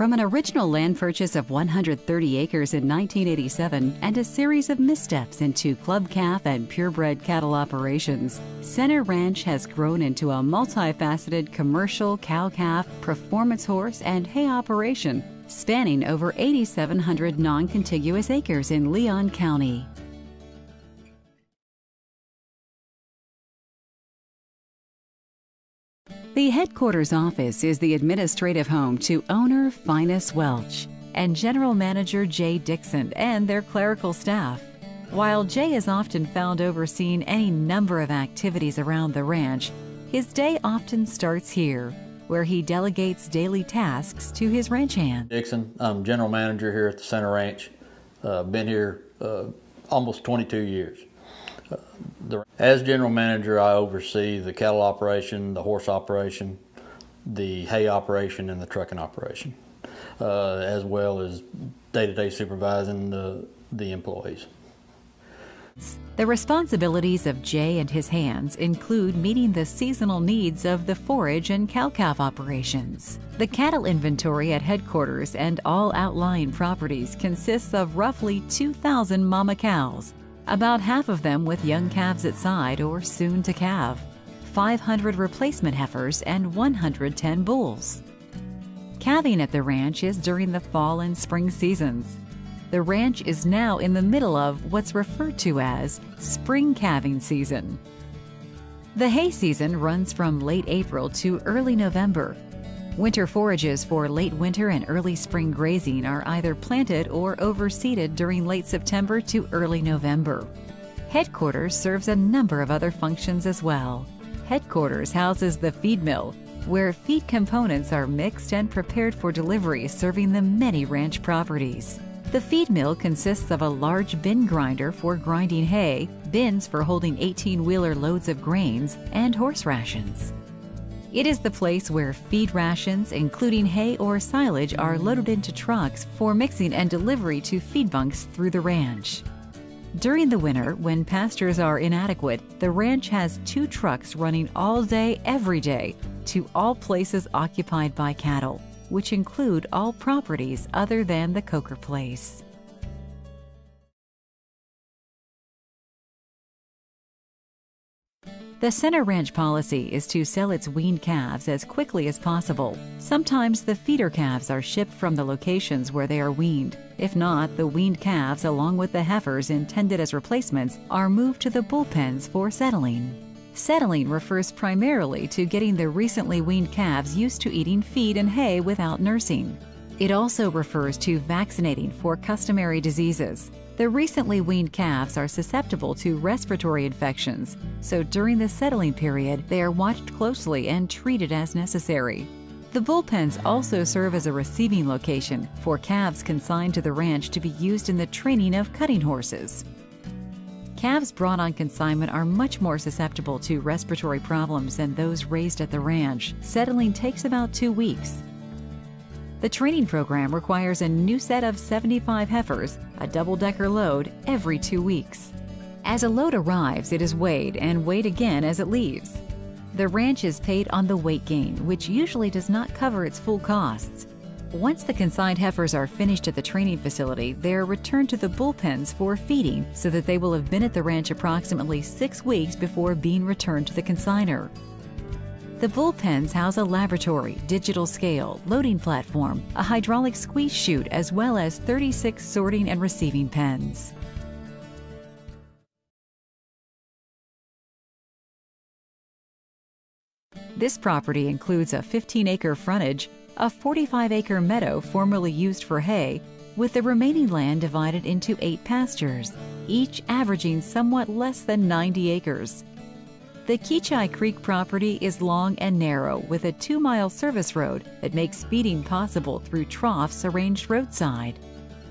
From an original land purchase of 130 acres in 1987 and a series of missteps into club calf and purebred cattle operations, Center Ranch has grown into a multifaceted commercial cow-calf, performance horse, and hay operation spanning over 8,700 non-contiguous acres in Leon County. The headquarters office is the administrative home to owner Finus Welch and General Manager Jay Dixon and their clerical staff. While Jay is often found overseeing any number of activities around the ranch, his day often starts here, where he delegates daily tasks to his ranch hand. Dixon, I'm General Manager here at the Center Ranch. Been here almost 22 years. As General Manager, I oversee the cattle operation, the horse operation, the hay operation, and the trucking operation, as well as day-to-day supervising the employees. The responsibilities of Jay and his hands include meeting the seasonal needs of the forage and cow-calf operations. The cattle inventory at headquarters and all outlying properties consists of roughly 2,000 mama cows, about half of them with young calves at side or soon to calve, 500 replacement heifers, and 110 bulls. Calving at the ranch is during the fall and spring seasons. The ranch is now in the middle of what's referred to as spring calving season. The hay season runs from late April to early November. Winter forages for late winter and early spring grazing are either planted or overseeded during late September to early November. Headquarters serves a number of other functions as well. Headquarters houses the feed mill, where feed components are mixed and prepared for delivery, serving the many ranch properties. The feed mill consists of a large bin grinder for grinding hay, bins for holding 18-wheeler loads of grains, and horse rations. It is the place where feed rations, including hay or silage, are loaded into trucks for mixing and delivery to feed bunks through the ranch. During the winter, when pastures are inadequate, the ranch has 2 trucks running all day, every day, to all places occupied by cattle, which include all properties other than the Coker Place. The Center Ranch policy is to sell its weaned calves as quickly as possible. Sometimes the feeder calves are shipped from the locations where they are weaned. If not, the weaned calves, along with the heifers intended as replacements, are moved to the bullpens for settling. Settling refers primarily to getting the recently weaned calves used to eating feed and hay without nursing. It also refers to vaccinating for customary diseases. The recently weaned calves are susceptible to respiratory infections, so during the settling period, they are watched closely and treated as necessary. The bullpens also serve as a receiving location for calves consigned to the ranch to be used in the training of cutting horses. Calves brought on consignment are much more susceptible to respiratory problems than those raised at the ranch. Settling takes about 2 weeks. The training program requires a new set of 75 heifers, a double-decker load, every 2 weeks. As a load arrives, it is weighed and weighed again as it leaves. The ranch is paid on the weight gain, which usually does not cover its full costs. Once the consigned heifers are finished at the training facility, they are returned to the bullpens for feeding so that they will have been at the ranch approximately 6 weeks before being returned to the consignor. The bullpens house a laboratory, digital scale, loading platform, a hydraulic squeeze chute, as well as 36 sorting and receiving pens. This property includes a 15-acre frontage, a 45-acre meadow formerly used for hay, with the remaining land divided into 8 pastures, each averaging somewhat less than 90 acres. The Keachai Creek property is long and narrow, with a 2-mile service road that makes feeding possible through troughs arranged roadside.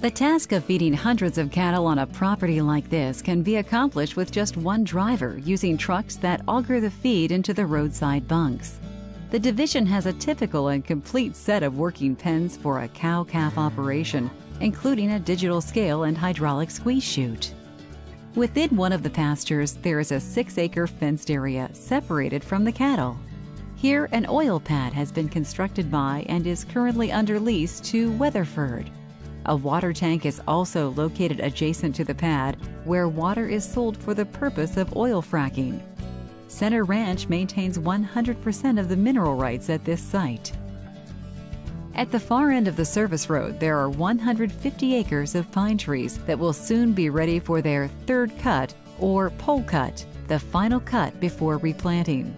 The task of feeding hundreds of cattle on a property like this can be accomplished with just one driver using trucks that auger the feed into the roadside bunks. The division has a typical and complete set of working pens for a cow-calf operation, including a digital scale and hydraulic squeeze chute. Within one of the pastures, there is a 6-acre fenced area separated from the cattle. Here, an oil pad has been constructed by and is currently under lease to Weatherford. A water tank is also located adjacent to the pad, where water is sold for the purpose of oil fracking. Center Ranch maintains 100% of the mineral rights at this site. At the far end of the service road, there are 150 acres of pine trees that will soon be ready for their third cut or pole cut, the final cut before replanting.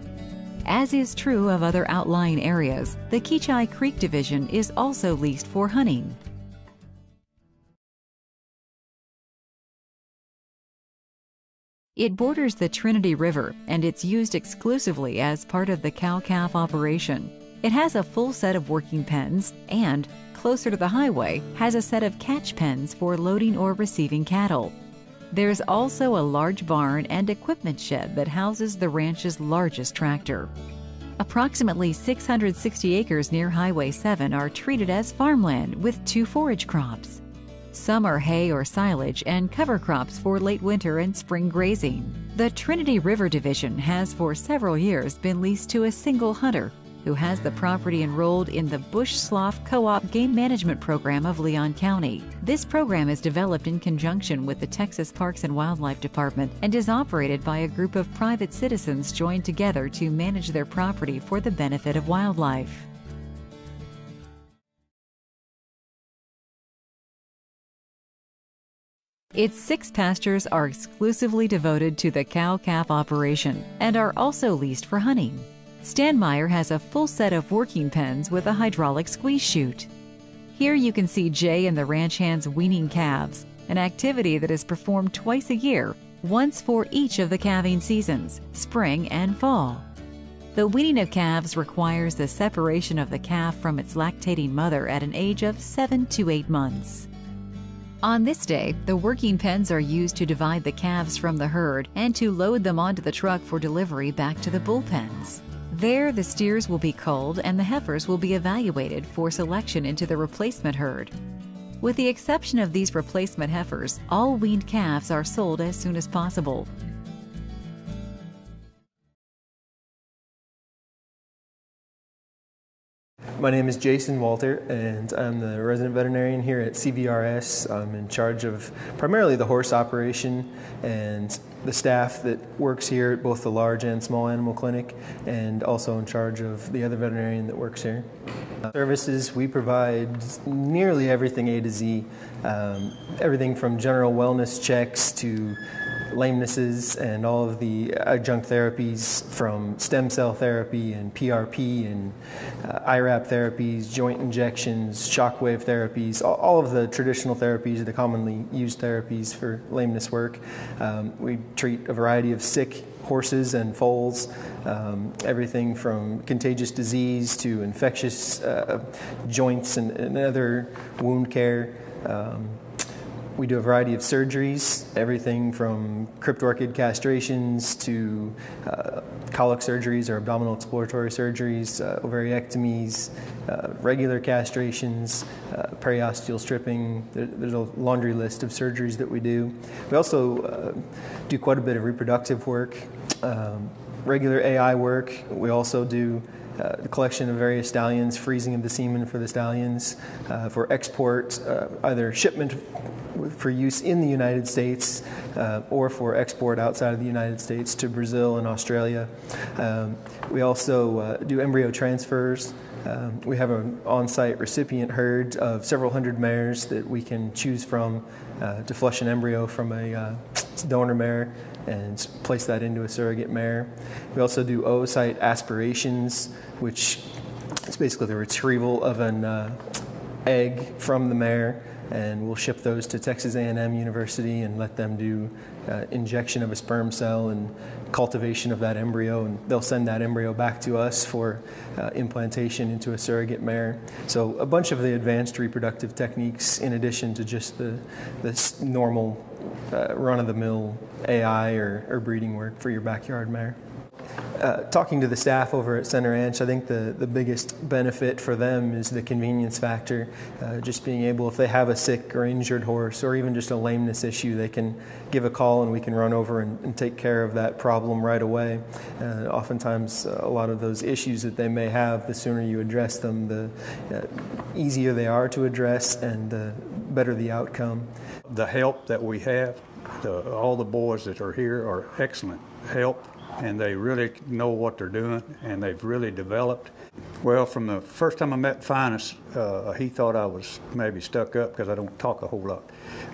As is true of other outlying areas, the Keachai Creek Division is also leased for hunting. It borders the Trinity River, and it's used exclusively as part of the cow-calf operation. It has a full set of working pens and, closer to the highway, has a set of catch pens for loading or receiving cattle. There's also a large barn and equipment shed that houses the ranch's largest tractor. Approximately 660 acres near Highway 7 are treated as farmland with 2 forage crops. Some are hay or silage and cover crops for late winter and spring grazing. The Trinity River Division has for several years been leased to a single hunter who has the property enrolled in the Bush Slough Co-op Game Management Program of Leon County. This program is developed in conjunction with the Texas Parks and Wildlife Department and is operated by a group of private citizens joined together to manage their property for the benefit of wildlife. Its 6 pastures are exclusively devoted to the cow-calf operation and are also leased for hunting. Stanmeyer has a full set of working pens with a hydraulic squeeze chute. Here you can see Jay and the ranch hands weaning calves, an activity that is performed twice a year, once for each of the calving seasons, spring and fall. The weaning of calves requires the separation of the calf from its lactating mother at an age of 7 to 8 months. On this day, the working pens are used to divide the calves from the herd and to load them onto the truck for delivery back to the bullpens. There, the steers will be culled and the heifers will be evaluated for selection into the replacement herd. With the exception of these replacement heifers, all weaned calves are sold as soon as possible. My name is Jason Walter, and I'm the resident veterinarian here at CVRS. I'm in charge of primarily the horse operation and the staff that works here at both the large and small animal clinic, and also in charge of the other veterinarian that works here. Services, we provide nearly everything A to Z, everything from general wellness checks to lamenesses and all of the adjunct therapies from stem cell therapy and PRP and IRAP therapies, joint injections, shockwave therapies, all of the traditional therapies, the commonly used therapies for lameness work. We treat a variety of sick horses and foals, everything from contagious disease to infectious joints and other wound care. We do a variety of surgeries, everything from cryptorchid castrations to colic surgeries or abdominal exploratory surgeries, ovariectomies, regular castrations, periosteal stripping. There's a laundry list of surgeries that we do. We also do quite a bit of reproductive work, regular AI work. We also do the collection of various stallions, freezing of the semen for the stallions, for export, either shipment for use in the United States or for export outside of the United States to Brazil and Australia. We also do embryo transfers. We have an on-site recipient herd of several hundred mares that we can choose from to flush an embryo from a donor mare and place that into a surrogate mare. We also do oocyte aspirations, which is basically the retrieval of an egg from the mare, and we'll ship those to Texas A&M University and let them do injection of a sperm cell and cultivation of that embryo, and they'll send that embryo back to us for implantation into a surrogate mare. So a bunch of the advanced reproductive techniques in addition to just the normal run-of-the-mill AI or breeding work for your backyard mare. Talking to the staff over at Center Ranch, I think the biggest benefit for them is the convenience factor. Just being able, if they have a sick or injured horse or even just a lameness issue, they can give a call and we can run over and take care of that problem right away. Oftentimes, a lot of those issues that they may have, the sooner you address them, the easier they are to address and the better the outcome. The help that we have, all the boys that are here are excellent help, and they really know what they're doing, and they've really developed. Well, from the first time I met Finest, he thought I was maybe stuck up because I don't talk a whole lot.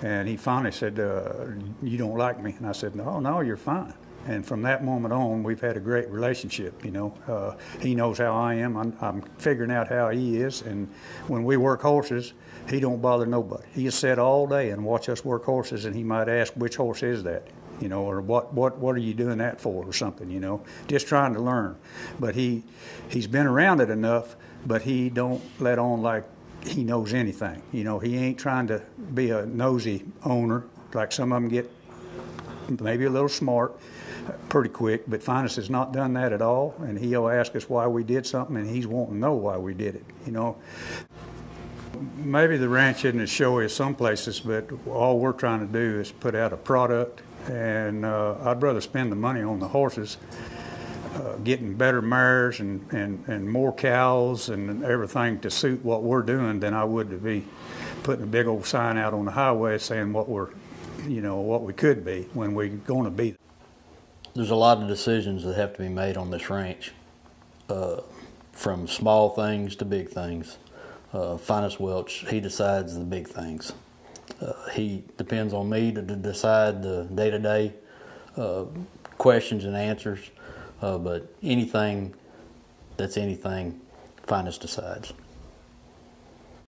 And he finally said, you don't like me? And I said, no, you're fine. And from that moment on, we've had a great relationship, you know. He knows how I am. I'm figuring out how he is. And when we work horses, he don't bother nobody. He just sit all day and watch us work horses, and he might ask, which horse is that? You know, or what are you doing that for, or something, you know, just trying to learn. But he's been around it enough, but he don't let on like he knows anything. You know, he ain't trying to be a nosy owner like some of them get, maybe a little smart pretty quick, but Finest has not done that at all, and he'll ask us why we did something, and he's wanting to know why we did it, you know. Maybe the ranch isn't as showy as some places, but all we're trying to do is put out a product, and I'd rather spend the money on the horses, getting better mares and more cows and everything to suit what we're doing than I would to be putting a big old sign out on the highway saying what we're, you know, what we could be when we're going to be. There's a lot of decisions that have to be made on this ranch, from small things to big things. Finest Welch, he decides the big things. He depends on me to decide the day-to-day questions and answers, but anything that's anything, Finest decides.